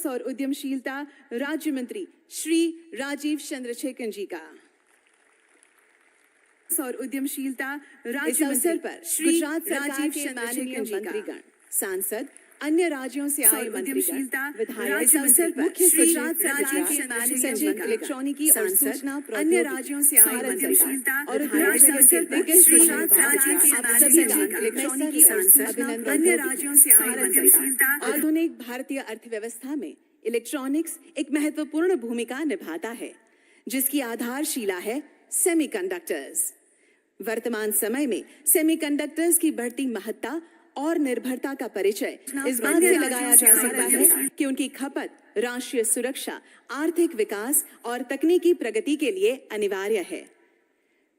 और उद्यमशीलता राज्य मंत्री श्री राजीव चंद्रशेखर जी का। और उद्यमशीलता राज्य मंत्री पर गुजरात सरकार के माननीय मंत्रीगण, सांसद, अन्य राज्यों से आए मंत्रीगण, विधायक, इस अवसर पर गुजरात सरकार के माननीय इलेक्ट्रॉनिकी और सूचना अन्य राज्यों से आए मंत्रीगण और इलेक्ट्रॉनिकी और सूचना अन्य राज्यों से आए मंत्रीगण। आधुनिक भारतीय अर्थव्यवस्था में इलेक्ट्रॉनिक्स एक महत्वपूर्ण भूमिका निभाता है, जिसकी आधारशिला है सेमीकंडक्टर्स। वर्तमान समय में सेमीकंडक्टर्स की बढ़ती महत्ता और निर्भरता का परिचय इस बात से लगाया जा सकता है कि उनकी खपत राष्ट्रीय सुरक्षा, आर्थिक विकास और तकनीकी प्रगति के लिए अनिवार्य है।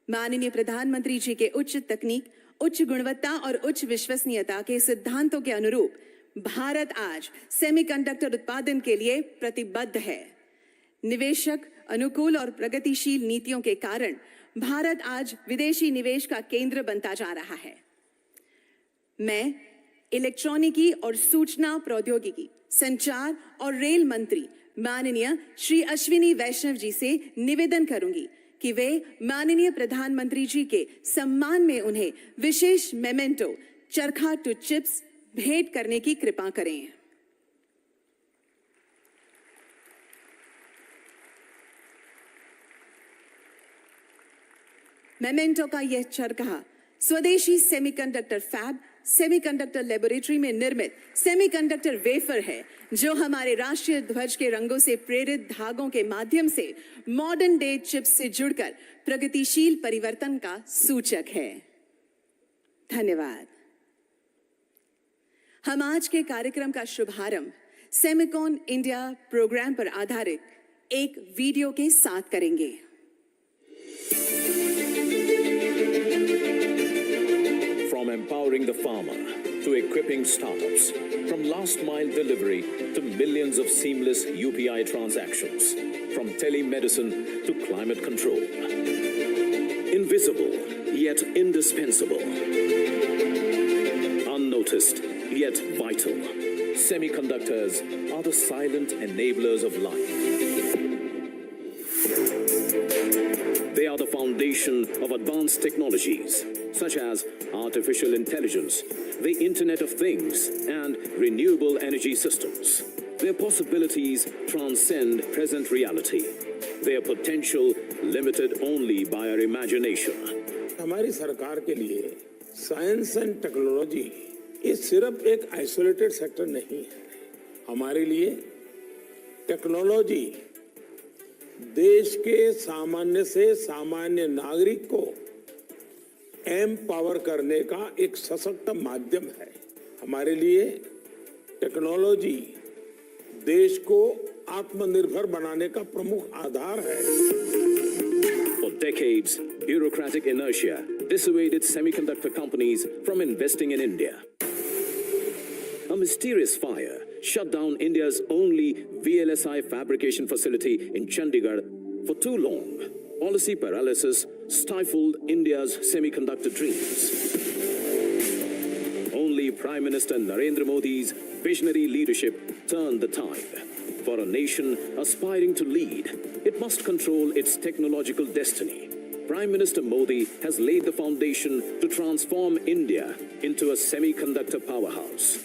माननीय प्रधानमंत्री जी के उच्च तकनीक, उच्च गुणवत्ता और उच्च विश्वसनीयता के सिद्धांतों के अनुरूप भारत आज सेमीकंडक्टर उत्पादन के लिए प्रतिबद्ध है। निवेशक अनुकूल और प्रगतिशील नीतियों के कारण भारत आज विदेशी निवेश का केंद्र बनता जा रहा है। मैं इलेक्ट्रॉनिकी और सूचना प्रौद्योगिकी, संचार और रेल मंत्री माननीय श्री अश्विनी वैष्णव जी से निवेदन करूंगी कि वे माननीय प्रधानमंत्री जी के सम्मान में उन्हें विशेष मेमेंटो चरखा टू चिप्स भेंट करने की कृपा करें। मेमेंटो का यह चरखा स्वदेशी सेमीकंडक्टर फैब, सेमीकंडक्टर लेबोरेटरी में निर्मित सेमीकंडक्टर वेफर है, जो हमारे राष्ट्रीय ध्वज के रंगों से प्रेरित धागों के माध्यम से मॉडर्न डे चिप्स से जुड़कर प्रगतिशील परिवर्तन का सूचक है। धन्यवाद। हम आज के कार्यक्रम का शुभारंभ सेमिकॉन इंडिया प्रोग्राम पर आधारित एक वीडियो के साथ करेंगे। From empowering the farmer to equipping startups, from last mile delivery to millions of seamless UPI transactions, from telemedicine to climate control. Invisible yet indispensable. Unnoticed yet vital. Semiconductors are the silent enablers of life. They are the foundation of advanced technologies such as artificial intelligence, the Internet of Things, and renewable energy systems. Their possibilities transcend present reality. Their potential limited only by our imagination. हमारी सरकार के लिए science and technology ये सिर्फ एक isolated sector नहीं है। हमारे लिए टेक्नोलॉजी देश के सामान्य से सामान्य नागरिक को एम्पावर करने का एक सशक्त माध्यम है। हमारे लिए टेक्नोलॉजी देश को आत्मनिर्भर बनाने का प्रमुख आधार है। For decades, bureaucratic inertia dissuaded semiconductor companies from investing in India. A mysterious fire shut down India's only VLSI fabrication facility in Chandigarh for too long. Policy paralysis stifled India's semiconductor dreams. Only Prime Minister Narendra Modi's visionary leadership turned the tide. For a nation aspiring to lead, it must control its technological destiny. Prime Minister Modi has laid the foundation to transform India into a semiconductor powerhouse.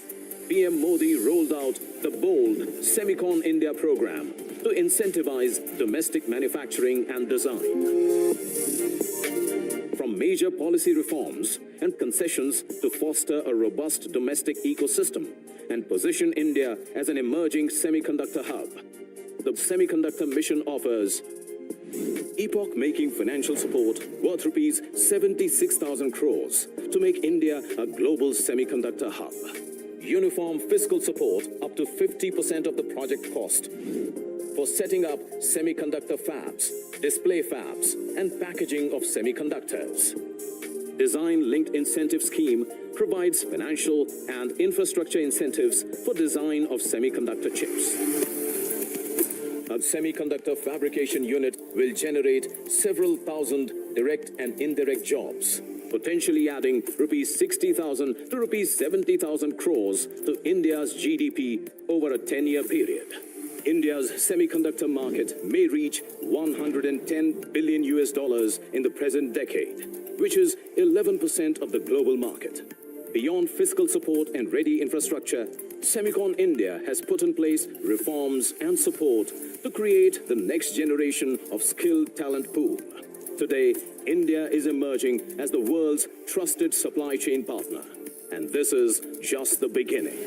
PM Modi rolled out the bold Semicon India program to incentivize domestic manufacturing and design. From major policy reforms and concessions to foster a robust domestic ecosystem and position India as an emerging semiconductor hub, the Semiconductor Mission offers epoch-making financial support worth rupees 76,000 crores to make India a global semiconductor hub. Uniform fiscal support up to 50% of the project cost for setting up semiconductor fabs, display fabs, and packaging of semiconductors. Design-linked incentive scheme provides financial and infrastructure incentives for design of semiconductor chips. A semiconductor fabrication unit will generate several thousand direct and indirect jobs, potentially adding rupees 60,000 to rupees 70,000 crores to India's GDP over a 10-year period. India's semiconductor market may reach 110 billion US dollars in the present decade, which is 11% of the global market. Beyond fiscal support and ready infrastructure, Semicon India has put in place reforms and support to create the next generation of skilled talent pool. Today, India is emerging as the world's trusted supply chain partner, and this is just the beginning.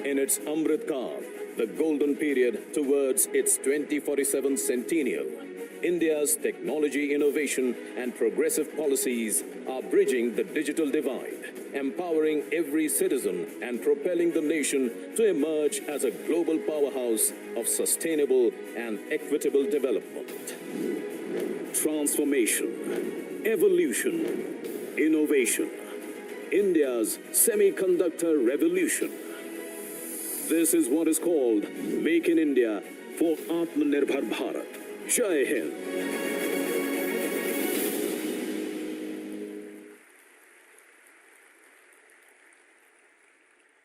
In its Amrit Kaal, the golden period towards its 2047 centennial, India's technology innovation and progressive policies are bridging the digital divide, empowering every citizen and propelling the nation to emerge as a global powerhouse of sustainable and equitable development. Transformation, evolution, innovation. India's semiconductor revolution. This is what is called Make in India for Atmanirbhar Bharat. Jai Hind.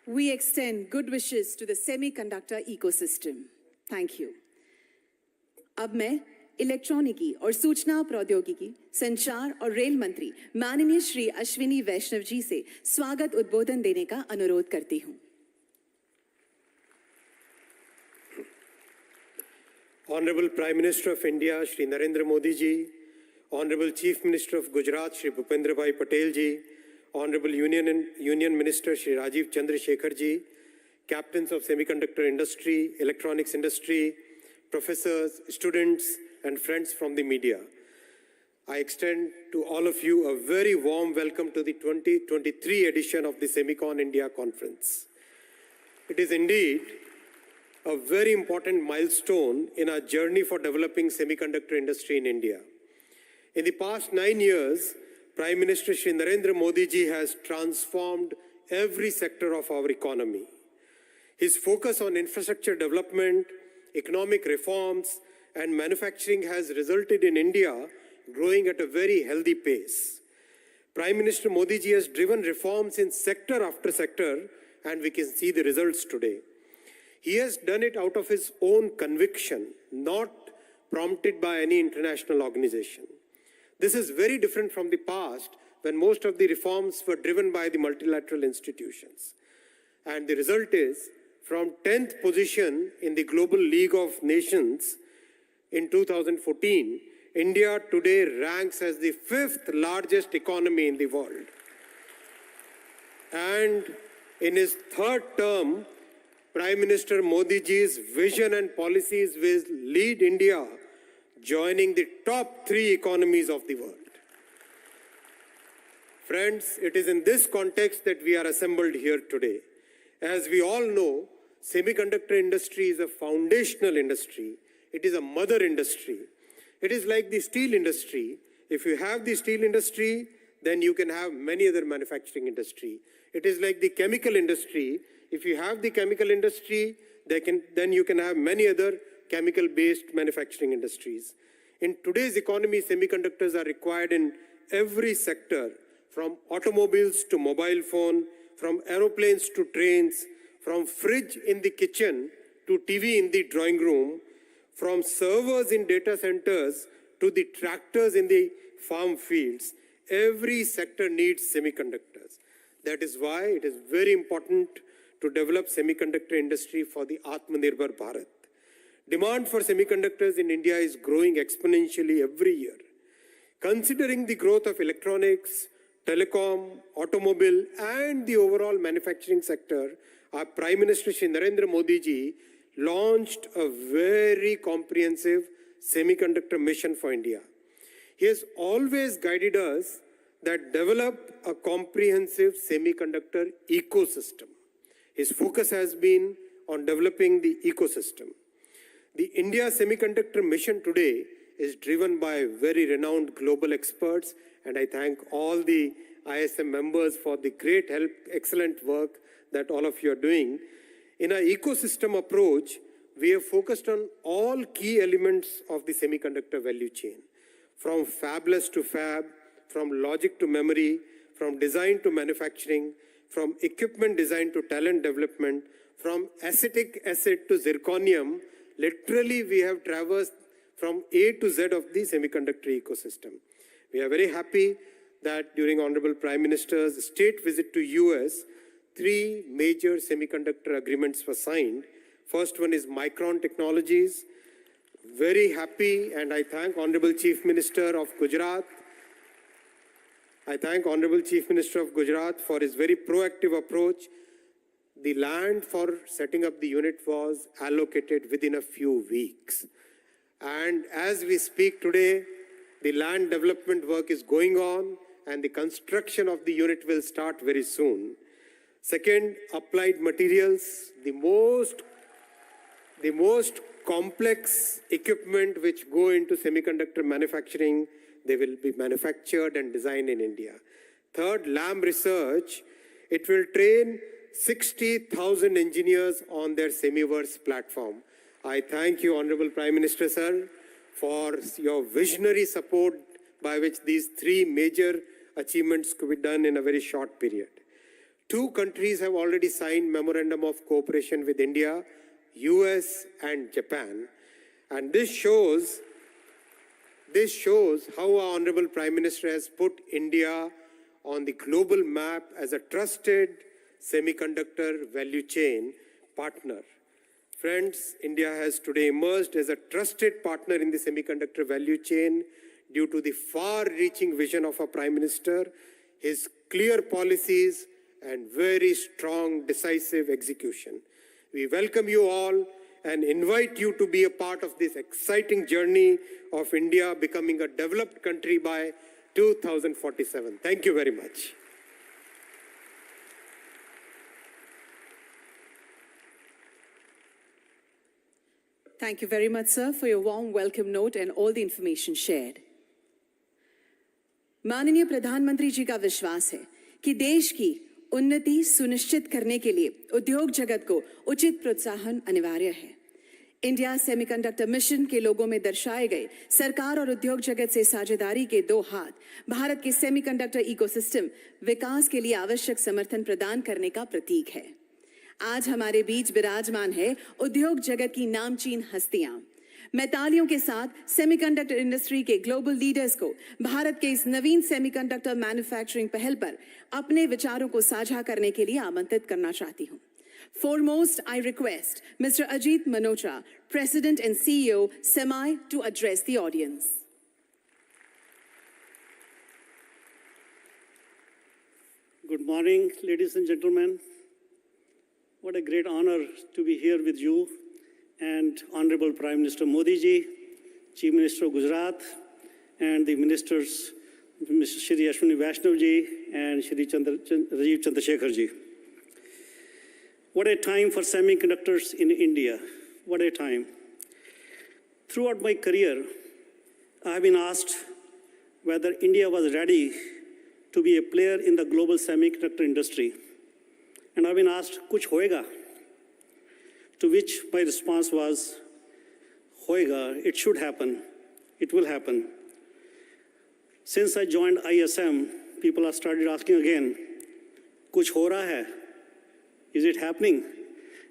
We extend good wishes to the semiconductor ecosystem. Thank you. अब मैं इलेक्ट्रॉनिकी और सूचना प्रौद्योगिकी, संचार और rail मंत्री माननीय श्री अश्विनी वैष्णव जी से स्वागत उद्बोधन देने का अनुरोध करती हूं। Honorable Prime Minister of India, Shri Narendra Modi ji, Honorable Chief Minister of Gujarat, Shri Bhupendra Bhai Patel ji, Honorable Union Minister, Shri Rajiv Chandrasekhar ji, captains of semiconductor industry, electronics industry, professors, students, and friends from the media. I extend to all of you a very warm welcome to the 2023 edition of the Semicon India Conference. It is indeed a very important milestone in our journey for developing semiconductor industry in India. In the past 9 years, Prime Minister Shri Narendra Modi ji has transformed every sector of our economy. His focus on infrastructure development, economic reforms, and manufacturing has resulted in India growing at a very healthy pace. Prime Minister Modi ji has driven reforms in sector after sector, and we can see the results today. He has done it out of his own conviction, not prompted by any international organization. This is very different from the past, when most of the reforms were driven by the multilateral institutions. And the result is, from 10th position in the Global League of Nations in 2014, India today ranks as the 5th largest economy in the world. And in his third term, Prime Minister Modi ji's vision and policies will lead India joining the top 3 economies of the world. Friends, it is in this context that we are assembled here today. As we all know, semiconductor industry is a foundational industry. It is a mother industry. It is like the steel industry. If you have the steel industry, then you can have many other manufacturing industry. It is like the chemical industry. If you have the chemical industry, then you can have many other chemical-based manufacturing industries. In today's economy, semiconductors are required in every sector, from automobiles to mobile phone, from aeroplanes to trains, from fridge in the kitchen to TV in the drawing room, from servers in data centers to the tractors in the farm fields. Every sector needs semiconductors. That is why it is very important to develop semiconductor industry for the Atmanirbhar Bharat. Demand for semiconductors in India is growing exponentially every year. Considering the growth of electronics, telecom, automobile, and the overall manufacturing sector, our Prime Minister Shri Narendra Modi ji launched a very comprehensive semiconductor mission for India. He has always guided us that develop a comprehensive semiconductor ecosystem. His focus has been on developing the ecosystem. The India Semiconductor Mission today is driven by very renowned global experts, and I thank all the ISM members for the great help, excellent work that all of you are doing. In our ecosystem approach, we have focused on all key elements of the semiconductor value chain, from fabless to fab, from logic to memory, from design to manufacturing, from equipment design to talent development, from acetic acid to zirconium. Literally, we have traversed from A to Z of the semiconductor ecosystem. We are very happy that during Honorable Prime Minister's state visit to US, 3 major semiconductor agreements were signed. First one is Micron Technologies. Very happy, and I thank Honorable Chief Minister of Gujarat. I thank Honorable Chief Minister of Gujarat for his very proactive approach. The land for setting up the unit was allocated within a few weeks. And as we speak today, the land development work is going on and the construction of the unit will start very soon. Second, applied materials, the most complex equipment which go into semiconductor manufacturing, they will be manufactured and designed in India. Third, Lam Research, it will train 60,000 engineers on their Semiverse platform. I thank you, Honorable Prime Minister, sir, for your visionary support by which these 3 major achievements could be done in a very short period. 2 countries have already signed Memorandum of Cooperation with India, US and Japan. And this shows how our Honorable Prime Minister has put India on the global map as a trusted semiconductor value chain partner. Friends, India has today emerged as a trusted partner in the semiconductor value chain due to the far-reaching vision of our Prime Minister, his clear policies, and very strong, decisive execution. We welcome you all and invite you to be a part of this exciting journey of India becoming a developed country by 2047. Thank you very much. Thank you very much, sir, for your warm welcome note and all the information shared. माननीय प्रधानमंत्री जी का विश्वास है कि देश की उन्नति सुनिश्चित करने के लिए उद्योग जगत को उचित प्रोत्साहन अनिवार्य है। इंडिया सेमीकंडक्टर मिशन के लोगों में दर्शाए गए सरकार और उद्योग जगत से साझेदारी के 2 हाथ भारत के सेमीकंडक्टर इकोसिस्टम विकास के लिए आवश्यक समर्थन प्रदान करने का प्रतीक है। आज हमारे बीच विराजमान है उद्योग जगत की नामचीन हस्तियां। मैं तालियों के साथ सेमीकंडक्टर इंडस्ट्री के ग्लोबल लीडर्स को भारत के इस नवीन सेमीकंडक्टर मैन्युफैक्चरिंग पहल पर अपने विचारों को साझा करने के लिए आमंत्रित करना चाहती हूं। Foremost, I request Mr. Ajit Manocha, President and CEO, Semi, to address the audience. Good morning, ladies and gentlemen. What a great honor to be here with you and Honorable Prime Minister Modi ji, Chief Minister of Gujarat, and the ministers, Mr. Shri Ashwini Vaishnav ji and Shri Rajiv Chandrasekhar ji. What a time for semiconductors in India. What a time. Throughout my career, I have been asked whether India was ready to be a player in the global semiconductor industry. And I've been asked, kuch hoega? To which my response was, hoega, it should happen. It will happen. Since I joined ISM, people have started asking again, kuch ho raha hai? Is it happening?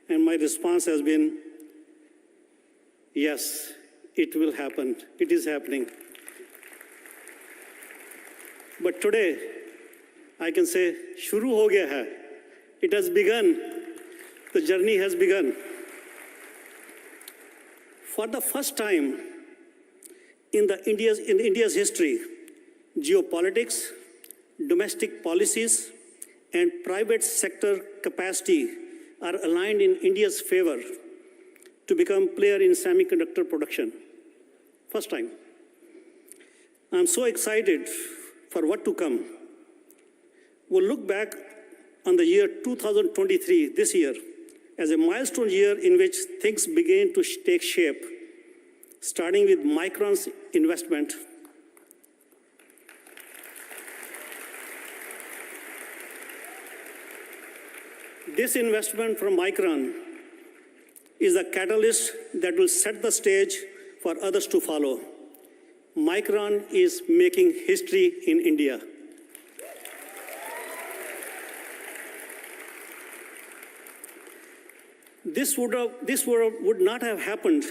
And my response has been, yes, it will happen. It is happening. But today, I can say, shuru ho gaya hai. It has begun. The journey has begun. For the first time in India's history, geopolitics, domestic policies, and private sector capacity are aligned in India's favor to become player in semiconductor production. First time. I'm so excited for what to come. We'll look back on the year 2023, this year, as a milestone year in which things began to take shape, starting with Micron's investment. This investment from Micron is a catalyst that will set the stage for others to follow. Micron is making history in India. This would not have happened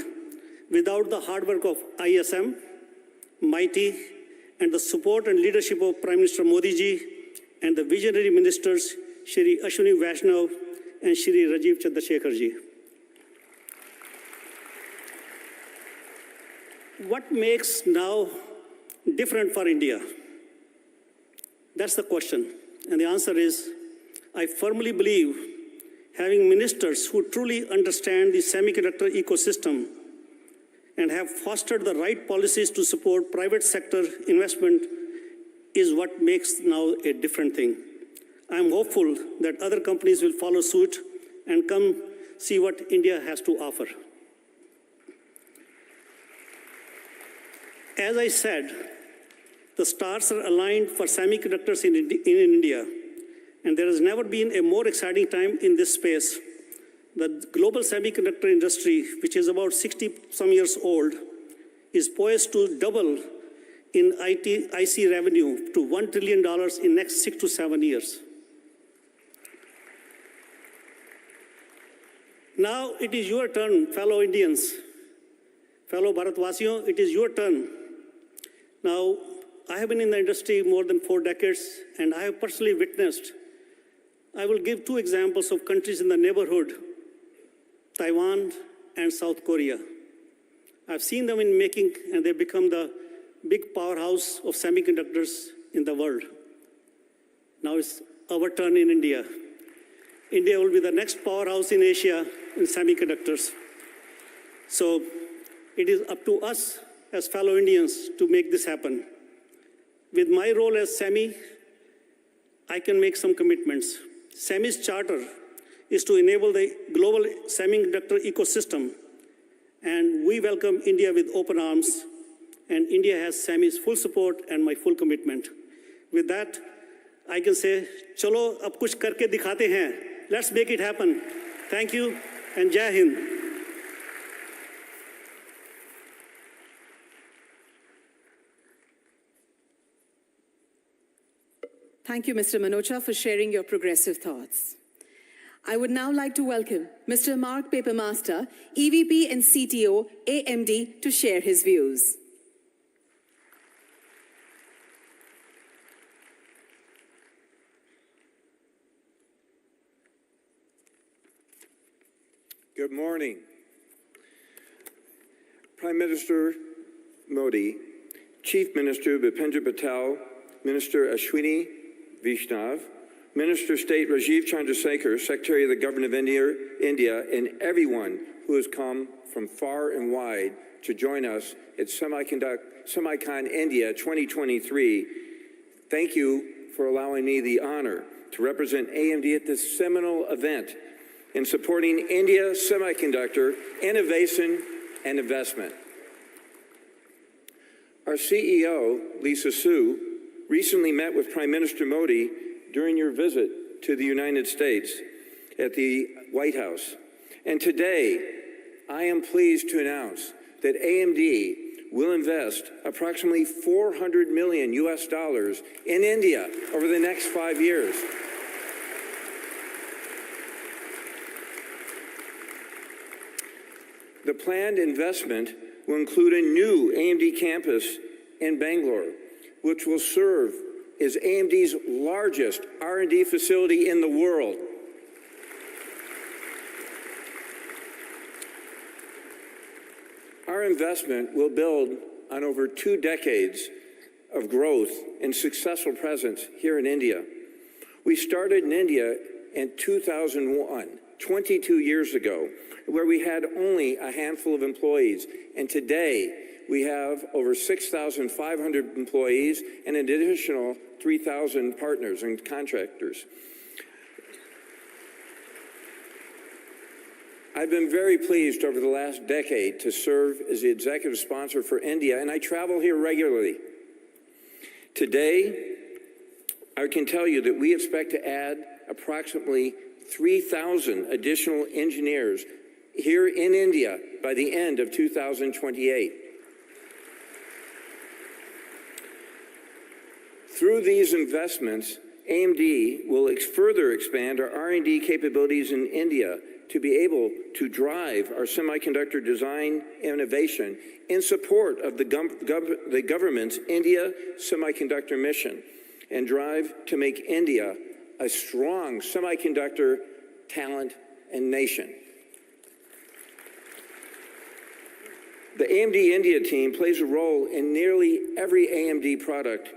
without the hard work of ISM, MITI, and the support and leadership of Prime Minister Modi ji and the visionary ministers Shri Ashwini Vaishnav and Shri Rajiv Chandrasekhar ji. What makes now different for India? That's the question. And the answer is, I firmly believe having ministers who truly understand the semiconductor ecosystem and have fostered the right policies to support private sector investment is what makes now a different thing. I am hopeful that other companies will follow suit and come see what India has to offer. As I said, the stars are aligned for semiconductors in India, and there has never been a more exciting time in this space. The global semiconductor industry, which is about 60-some years old, is poised to double in IC revenue to $1 trillion in next 6 to 7 years. Now it is your turn, fellow Indians, fellow Bharatvasiyon, it is your turn. Now, I have been in the industry more than 4 decades, and I have personally witnessed. I will give 2 examples of countries in the neighborhood, Taiwan and South Korea. I've seen them in making, and they become the big powerhouse of semiconductors in the world. Now it's our turn in India. India will be the next powerhouse in Asia in semiconductors. So it is up to us as fellow Indians to make this happen. With my role as SEMI, I can make some commitments. SEMI's charter is to enable the global semiconductor ecosystem, and we welcome India with open arms, and India has SEMI's full support and my full commitment. With that, I can say, chalo, ab kuch karke dikhate hain. Let's make it happen. Thank you, and Jai Hind. Thank you, Mr. Manocha, for sharing your progressive thoughts. I would now like to welcome Mr. Mark Papermaster, EVP and CTO, AMD, to share his views. Good morning. Prime Minister Modi, Chief Minister Bhupendra Patel, Minister Ashwini Vaishnav, Minister of State Rajiv Chandrasekhar, Secretary of the Government of India, and everyone who has come from far and wide to join us at Semicon India 2023. Thank you for allowing me the honor to represent AMD at this seminal event in supporting India semiconductor innovation and investment. Our CEO, Lisa Su, recently met with Prime Minister Modi during your visit to the United States at the White House. And today, I am pleased to announce that AMD will invest approximately $400 million in India over the next 5 years. The planned investment will include a new AMD campus in Bangalore, which will serve as AMD's largest R&D facility in the world. Our investment will build on over 2 decades of growth and successful presence here in India. We started in India in 2001, 22 years ago, where we had only a handful of employees. And today, we have over 6,500 employees and an additional 3,000 partners and contractors. I've been very pleased over the last decade to serve as the executive sponsor for India, and I travel here regularly. Today, I can tell you that we expect to add approximately 3,000 additional engineers here in India by the end of 2028. Through these investments, AMD will further expand our R&D capabilities in India to be able to drive our semiconductor design innovation in support of the government's India semiconductor mission and drive to make India a strong semiconductor talent and nation. The AMD India team plays a role in nearly every AMD product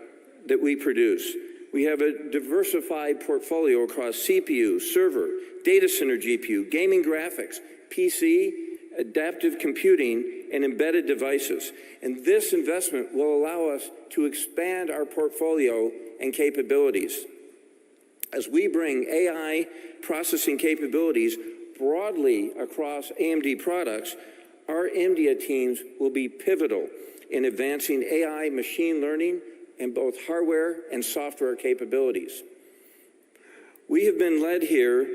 that we produce. We have a diversified portfolio across CPU, server, data center GPU, gaming graphics, PC, adaptive computing, and embedded devices. And this investment will allow us to expand our portfolio and capabilities. As we bring AI processing capabilities broadly across AMD products, our India teams will be pivotal in advancing AI machine learning and both hardware and software capabilities. We have been led here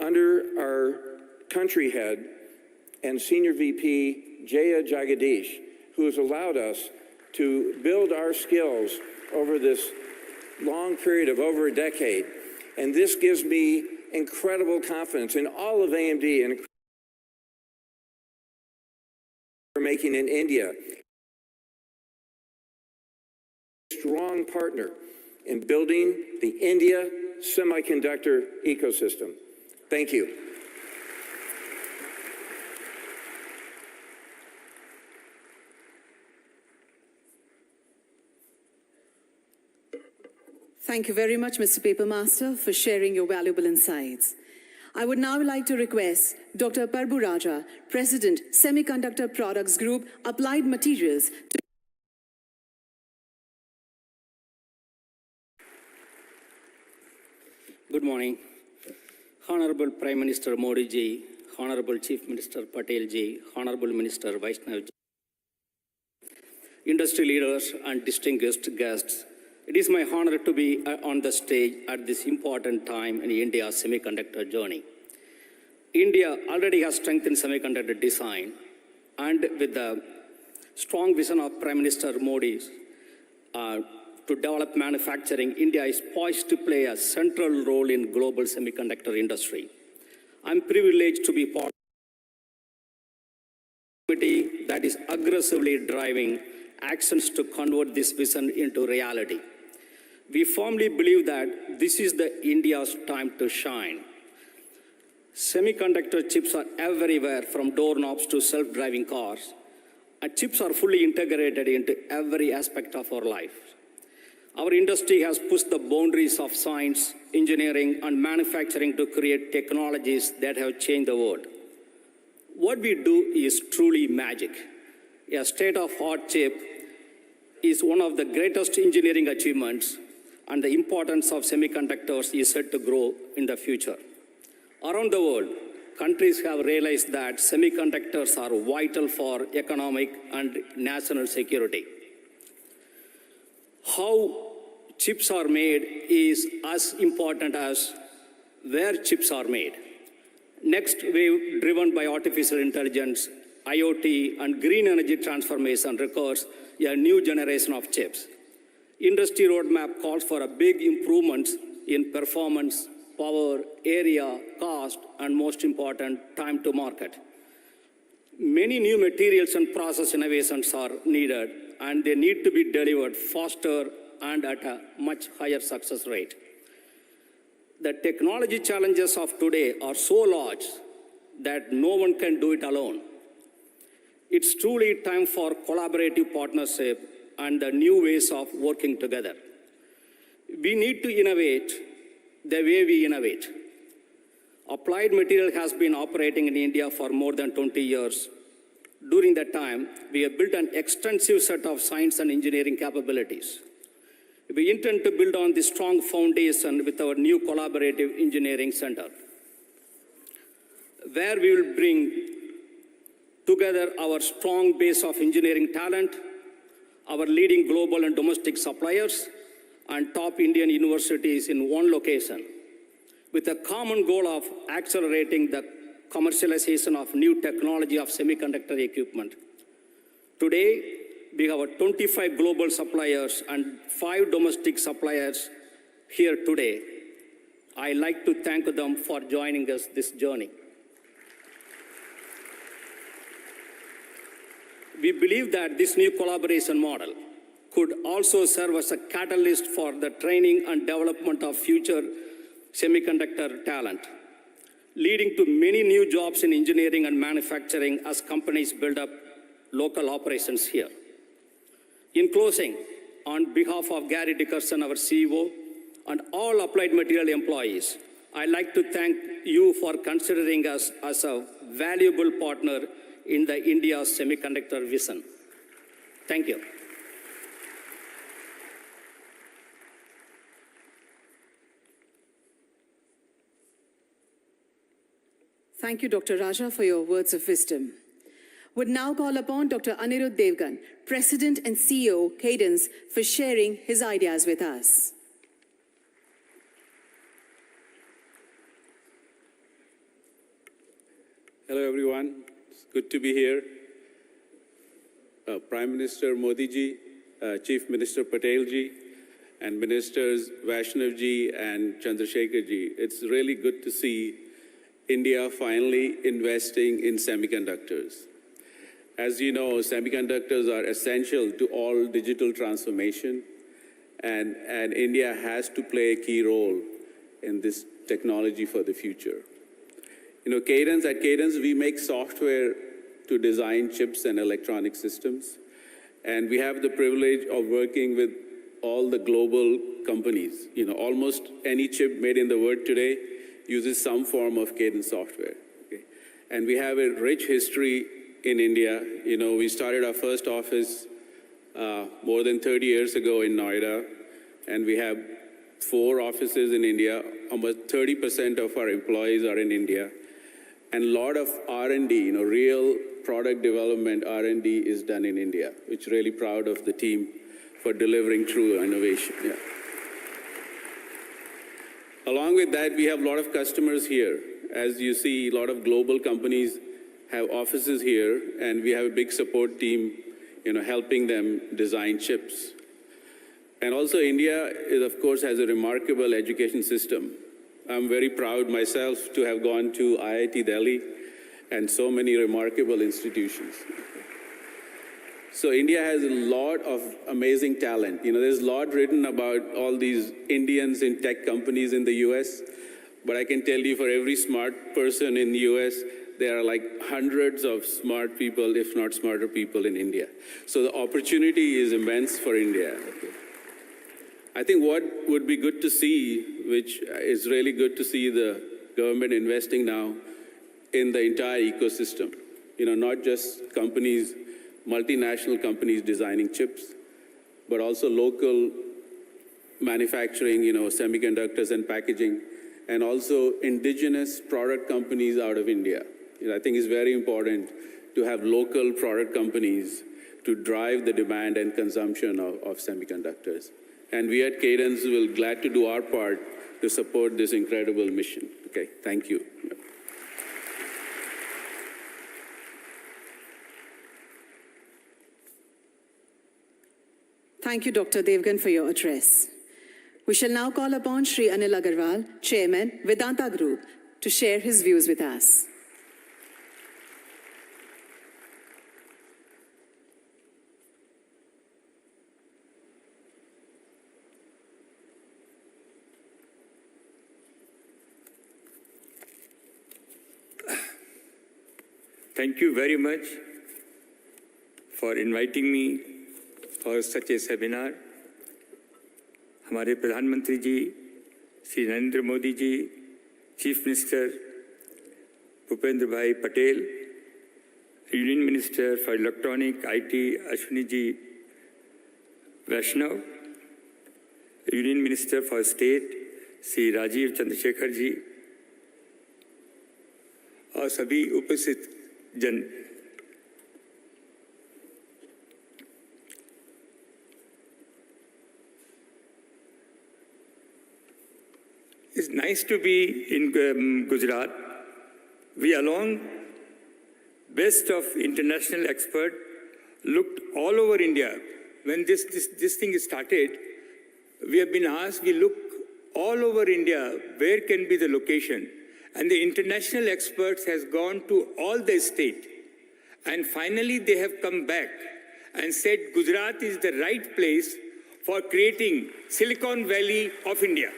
under our country head and Senior VP Jaya Jagadish, who has allowed us to build our skills over this long period of over a decade. And this gives me incredible confidence in all of AMD and we're making in India. Strong partner in building the India semiconductor ecosystem. Thank you. Thank you very much, Mr. Papermaster, for sharing your valuable insights. I would now like to request Dr. Parbu Raja, President, Semiconductor Products Group, Applied Materials, to Good morning. Honorable Prime Minister Modi ji, Honorable Chief Minister Patel ji, Honorable Minister Vaishnav ji, industry leaders and distinguished guests, it is my honor to be on the stage at this important time in India's semiconductor journey. India already has strengthened semiconductor design, and with the strong vision of Prime Minister Modi to develop manufacturing, India is poised to play a central role in global semiconductor industry. I'm privileged to be part of a committee that is aggressively driving actions to convert this vision into reality. We firmly believe that this is the India's time to shine. Semiconductor chips are everywhere, from doorknobs to self-driving cars, and chips are fully integrated into every aspect of our life. Our industry has pushed the boundaries of science, engineering, and manufacturing to create technologies that have changed the world. What we do is truly magic. A state-of-the-art chip is one of the greatest engineering achievements, and the importance of semiconductors is set to grow in the future. Around the world, countries have realized that semiconductors are vital for economic and national security. How chips are made is as important as where chips are made. Next wave, driven by artificial intelligence, IoT, and green energy transformation, requires a new generation of chips. Industry roadmap calls for a big improvements in performance, power, area, cost, and most important, time to market. Many new materials and process innovations are needed, and they need to be delivered faster and at a much higher success rate. The technology challenges of today are so large that no one can do it alone. It's truly time for collaborative partnership and the new ways of working together. We need to innovate the way we innovate. Applied Material has been operating in India for more than 20 years. During that time, we have built an extensive set of science and engineering capabilities. We intend to build on this strong foundation with our new collaborative engineering center, where we will bring together our strong base of engineering talent, our leading global and domestic suppliers, and top Indian universities in one location, with a common goal of accelerating the commercialization of new technology of semiconductor equipment. Today, we have 25 global suppliers and 5 domestic suppliers here today. I like to thank them for joining us this journey. We believe that this new collaboration model could also serve as a catalyst for the training and development of future semiconductor talent, leading to many new jobs in engineering and manufacturing as companies build up local operations here. In closing, on behalf of Gary Dickerson, our CEO, and all Applied Material employees, I'd like to thank you for considering us as a valuable partner in the India's semiconductor vision. Thank you. Thank you, Dr. Raja, for your words of wisdom. Would now call upon Dr. Anirudh Devgan, President and CEO, Cadence, for sharing his ideas with us. Hello, everyone. It's good to be here. Prime Minister Modi ji, Chief Minister Patel ji, and Ministers Vaishnav ji and Chandrasekhar ji. It's really good to see India finally investing in semiconductors. As you know, semiconductors are essential to all digital transformation, and India has to play a key role in this technology for the future. You know, at Cadence, we make software to design chips and electronic systems, and we have the privilege of working with all the global companies. You know, almost any chip made in the world today uses some form of Cadence software. Okay? And we have a rich history in India. You know, we started our first office more than 30 years ago in Noida, and we have 4 offices in India. Almost 30% of our employees are in India. And a lot of R&D, you know, real product development R&D is done in India, which really proud of the team for delivering true innovation. Yeah. Along with that, we have a lot of customers here. As you see, a lot of global companies have offices here, and we have a big support team, you know, helping them design chips. And also India, of course, has a remarkable education system. I'm very proud myself to have gone to IIT Delhi and so many remarkable institutions. So India has a lot of amazing talent. You know, there's a lot written about all these Indians in tech companies in the US, but I can tell you for every smart person in the US, there are like hundreds of smart people, if not smarter people in India. So the opportunity is immense for India. Okay. I think what would be good to see, which is really good to see the government investing now in the entire ecosystem. You know, not just companies, multinational companies designing chips, but also local manufacturing, you know, semiconductors and packaging, and also indigenous product companies out of India. You know, I think it's very important to have local product companies to drive the demand and consumption of semiconductors. And we at Cadence will glad to do our part to support this incredible mission. Okay, thank you. Thank you, Dr. Devgan, for your address. We shall now call upon Shri Anil Agarwal, Chairman, Vedanta Group, to share his views with us. Thank you very much for inviting me for such a seminar. हमारे प्रधानमंत्री जी Shri Narendra Modi ji, chief minister Bhupendra Bhai Patel, union minister for electronic IT Ashwini ji Vaishnaw, union minister for state Shri Rajeev Chandrasekhar ji और सभी उपस्थित जन, it's nice to be in Gujarat. We along best of international experts looked all over India. When this thing started, we have been asked, we look all over India, where can be the location? And the international experts has gone to all the state. And finally, they have come back and said Gujarat is the right place for creating Silicon Valley of India.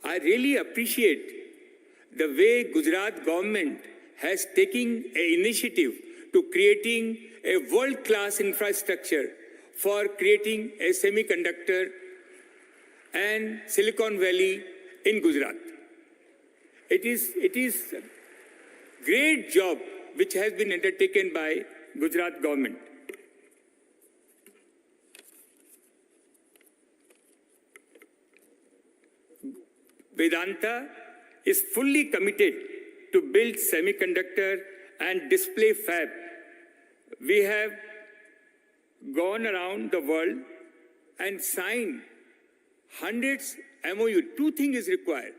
I really appreciate the way Gujarat government has taken an initiative to creating a world-class infrastructure for creating a semiconductor and Silicon Valley in Gujarat. It is a great job which has been undertaken by Gujarat government. Vedanta is fully committed to build semiconductor and display fab. We have gone around the world and signed hundreds MOU. Two things is required: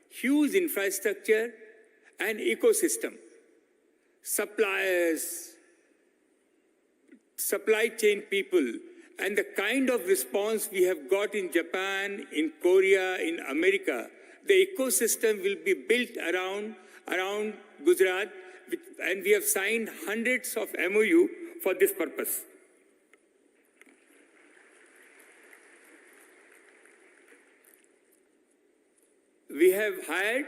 huge infrastructure and ecosystem. Suppliers, supply chain people, and the kind of response we have got in Japan, in Korea, in America, the ecosystem will be built around Gujarat, and we have signed hundreds of MOU for this purpose. We have hired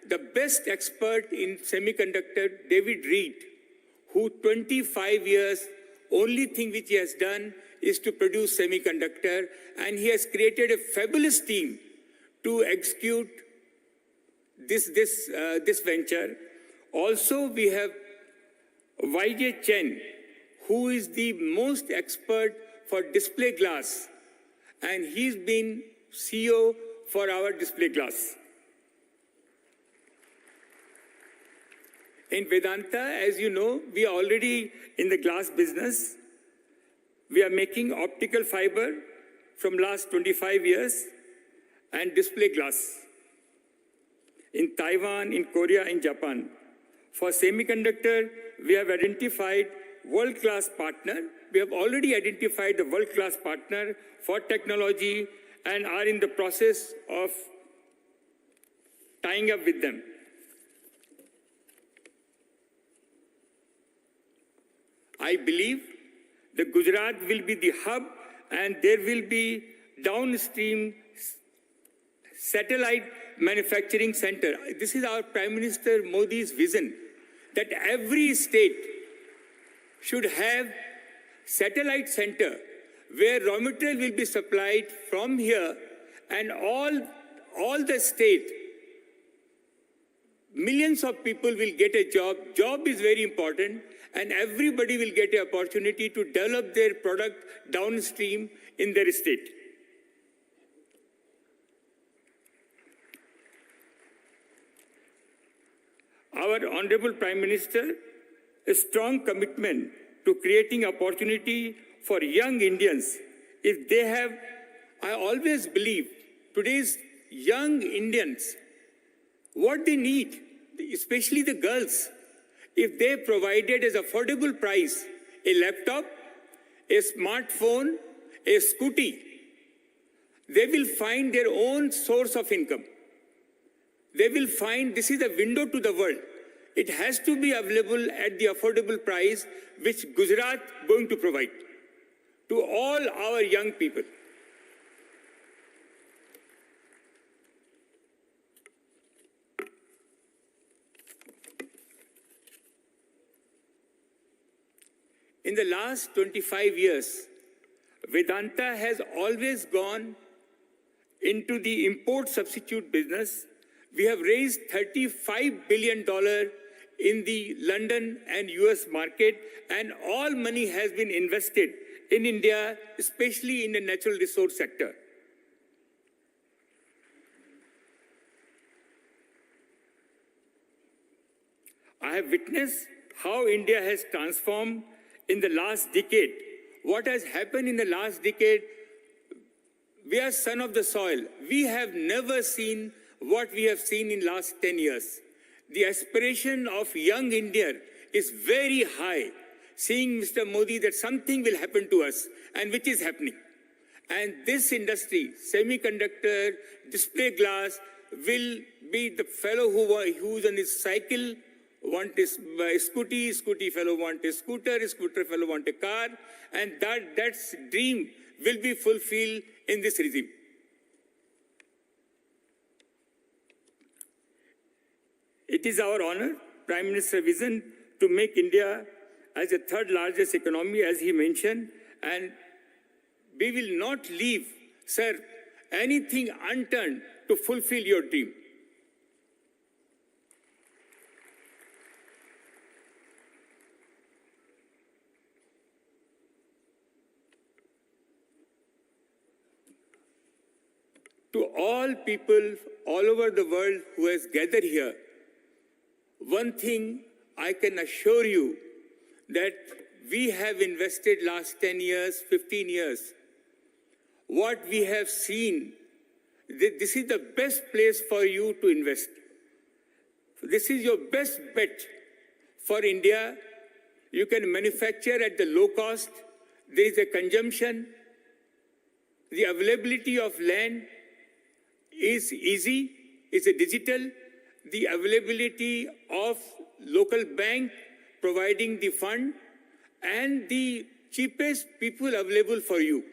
the best expert in semiconductor, David Reed, who 25 years, only thing which he has done is to produce semiconductor, and he has created a fabulous team to execute this venture. Also, we have YJ Chen, who is the most expert for display glass, and he's been CEO for our display glass. In Vedanta, as you know, we are already in the glass business. We are making optical fiber from last 25 years and display glass in Taiwan, in Korea, in Japan. For semiconductor, we have identified world-class partner. We have already identified the world-class partner for technology and are in the process of tying up with them. I believe the Gujarat will be the hub, and there will be downstream satellite manufacturing center. This is our Prime Minister Modi's vision, that every state should have satellite center where raw material will be supplied from here, and all the state, millions of people will get a job. Job is very important, and everybody will get an opportunity to develop their product downstream in their state. Our Honorable Prime Minister, a strong commitment to creating opportunity for young Indians. If they have, I always believe, today's young Indians, what they need, especially the girls, if they provided as affordable price a laptop, a smartphone, a scooty, they will find their own source of income. They will find this is a window to the world. It has to be available at the affordable price which Gujarat is going to provide to all our young people. In the last 25 years, Vedanta has always gone into the import substitute business. We have raised $35 billion in the London and US market, and all money has been invested in India, especially in the natural resource sector. I have witnessed how India has transformed in the last decade. What has happened in the last decade, We are son of the soil. We have never seen what we have seen in last 10 years. The aspiration of young India is very high, seeing Mr. Modi that something will happen to us, and which is happening. And this industry, semiconductor, display glass, will be the fellow who's on his cycle, want his scooty fellow want a scooter fellow want a car, and that's dream will be fulfilled in this regime. It is our honor, Prime Minister's vision, to make India as the third largest economy, as he mentioned, and we will not leave, sir, anything unturned to fulfill your dream. To all people all over the world who has gathered here, one thing I can assure you that we have invested last 10 years, 15 years. What we have seen, this is the best place for you to invest. This is your best bet for India. You can manufacture at the low cost. There is a consumption. The availability of land is easy, is a digital. The availability of local bank providing the fund and the cheapest people available for you.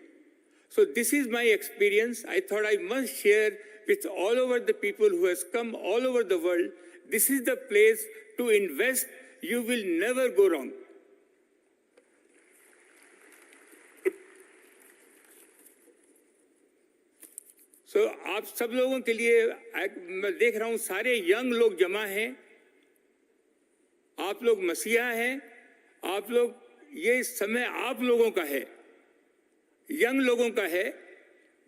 So this is my experience. I thought I must share with all over the people who has come all over the world. This is the place to invest. You will never go wrong. So आप सब लोगों के लिए मैं देख रहा हूं सारे यंग लोग जमा हैं, आप लोग मसीहा हैं, आप लोग ये समय आप लोगों का है, यंग लोगों का है.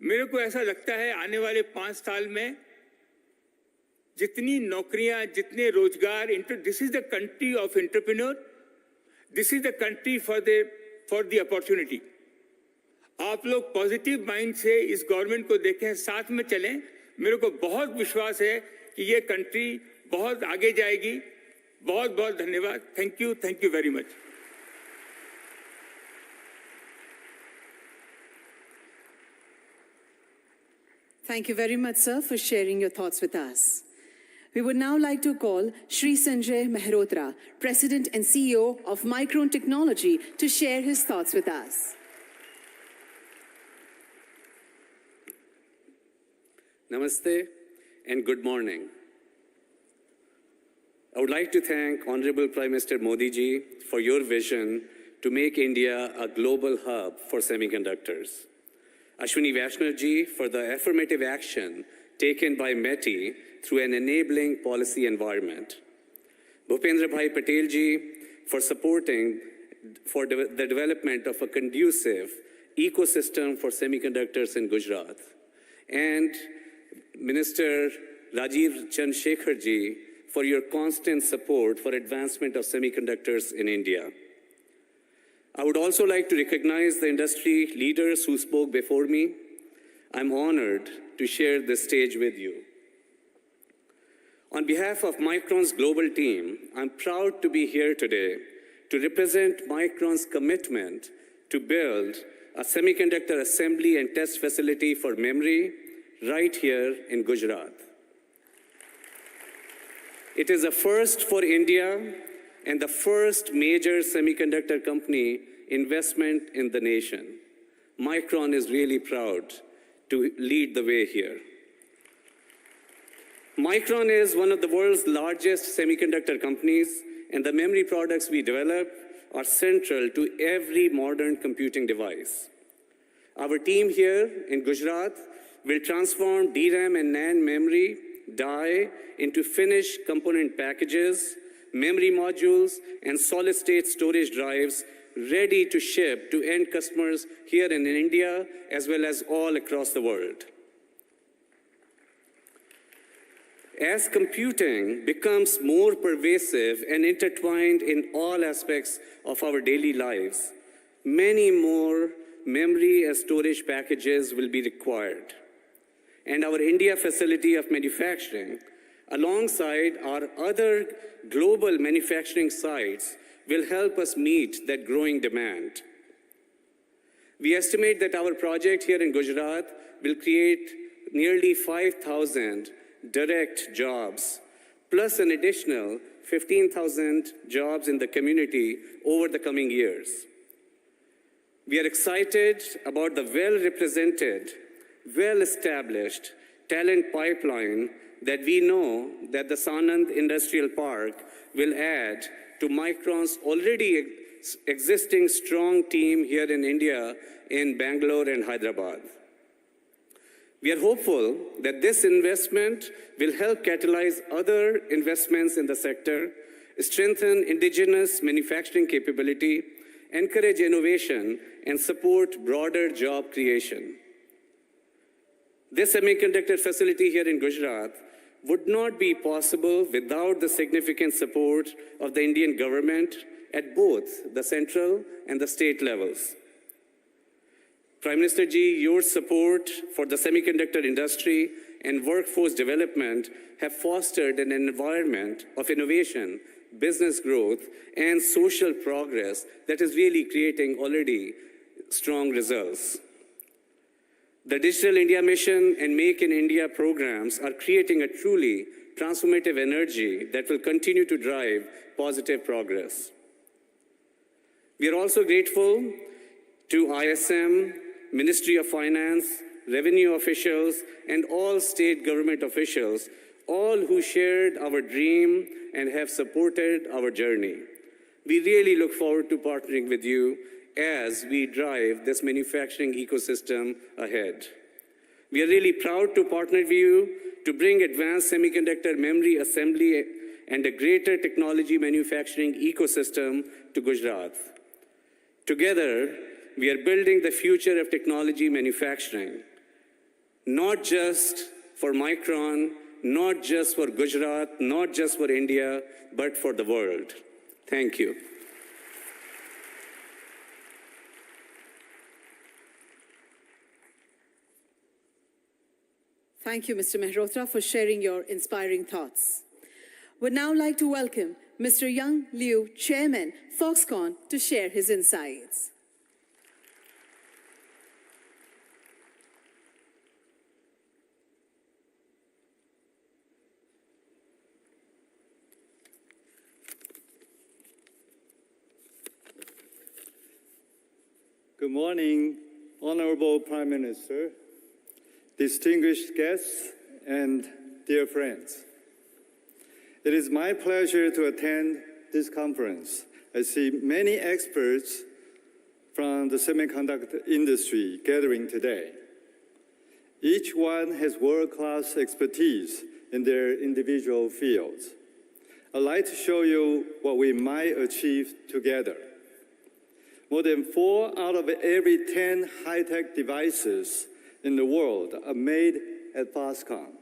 मेरे को ऐसा लगता है आने वाले 5 साल में जितनी नौकरियां, जितने रोजगार, this is the country of entrepreneur, this is the country for the opportunity. आप लोग पॉजिटिव माइंड से इस गवर्नमेंट को देखें, साथ में चलें. मेरे को बहुत विश्वास है कि ये कंट्री बहुत आगे जाएगी. बहुत बहुत धन्यवाद. Thank you very much. Thank you very much, sir, for sharing your thoughts with us. We would now like to call Shri Sanjay Mehrotra, President and CEO of Micron Technology, to share his thoughts with us. Namaste and good morning. I would like to thank Honorable Prime Minister Modi ji for your vision to make India a global hub for semiconductors. Ashwini Vaishnav ji for the affirmative action taken by METI through an enabling policy environment. Bhupendra Bhai Patel ji for supporting the development of a conducive ecosystem for semiconductors in Gujarat. And Minister Rajiv Chandrasekhar ji for your constant support for advancement of semiconductors in India. I would also like to recognize the industry leaders who spoke before me. I'm honored to share this stage with you. On behalf of Micron's global team, I'm proud to be here today to represent Micron's commitment to build a semiconductor assembly and test facility for memory right here in Gujarat. It is a first for India and the first major semiconductor company investment in the nation. Micron is really proud to lead the way here. Micron is one of the world's largest semiconductor companies, and the memory products we develop are central to every modern computing device. Our team here in Gujarat will transform DRAM and NAND memory die into finished component packages, memory modules, and solid-state storage drives ready to ship to end customers here in India as well as all across the world. As computing becomes more pervasive and intertwined in all aspects of our daily lives, many more memory and storage packages will be required. And our India facility of manufacturing, alongside our other global manufacturing sites, will help us meet that growing demand. We estimate that our project here in Gujarat will create nearly 5,000 direct jobs, plus an additional 15,000 jobs in the community over the coming years. We are excited about the well-represented, well-established talent pipeline that we know that the Sanand Industrial Park will add to Micron's already existing strong team here in India in Bangalore and Hyderabad. We are hopeful that this investment will help catalyze other investments in the sector, strengthen indigenous manufacturing capability, encourage innovation, and support broader job creation. This semiconductor facility here in Gujarat would not be possible without the significant support of the Indian government at both the central and the state levels. Prime Minister Ji, your support for the semiconductor industry and workforce development have fostered an environment of innovation, business growth, and social progress that is really creating already strong results. The Digital India Mission and Make in India programs are creating a truly transformative energy that will continue to drive positive progress. We are also grateful to ISM, Ministry of Finance, revenue officials, and all state government officials, all who shared our dream and have supported our journey. We really look forward to partnering with you as we drive this manufacturing ecosystem ahead. We are really proud to partner with you to bring advanced semiconductor memory assembly and a greater technology manufacturing ecosystem to Gujarat. Together, we are building the future of technology manufacturing, not just for Micron, not just for Gujarat, not just for India, but for the world. Thank you. Thank you, Mr. Mehrotra, for sharing your inspiring thoughts. Would now like to welcome Mr. Young Liu, Chairman, Foxconn, to share his insights. Good morning, Honorable Prime Minister, distinguished guests, and dear friends. It is my pleasure to attend this conference. I see many experts from the semiconductor industry gathering today. Each one has world-class expertise in their individual fields. I'd like to show you what we might achieve together. More than 4 out of every 10 high-tech devices in the world are made at Foxconn.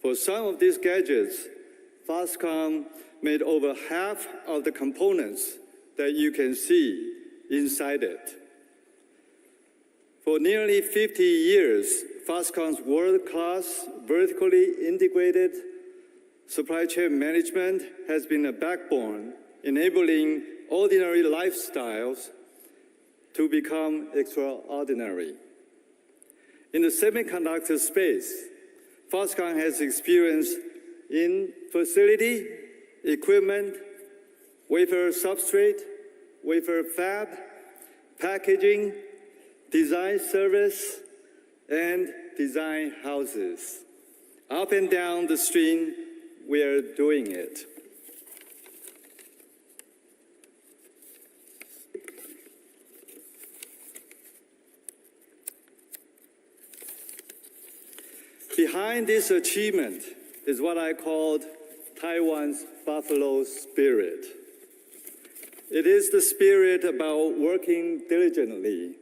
For some of these gadgets, Foxconn made over half of the components that you can see inside it. For nearly 50 years, Foxconn's world-class, vertically integrated supply chain management has been a backbone enabling ordinary lifestyles to become extraordinary. In the semiconductor space, Foxconn has experience in facility, equipment, wafer substrate, wafer fab, packaging, design service, and design houses. Up and down the stream, we are doing it. Behind this achievement is what I called Taiwan's buffalo spirit. It is the spirit about working diligently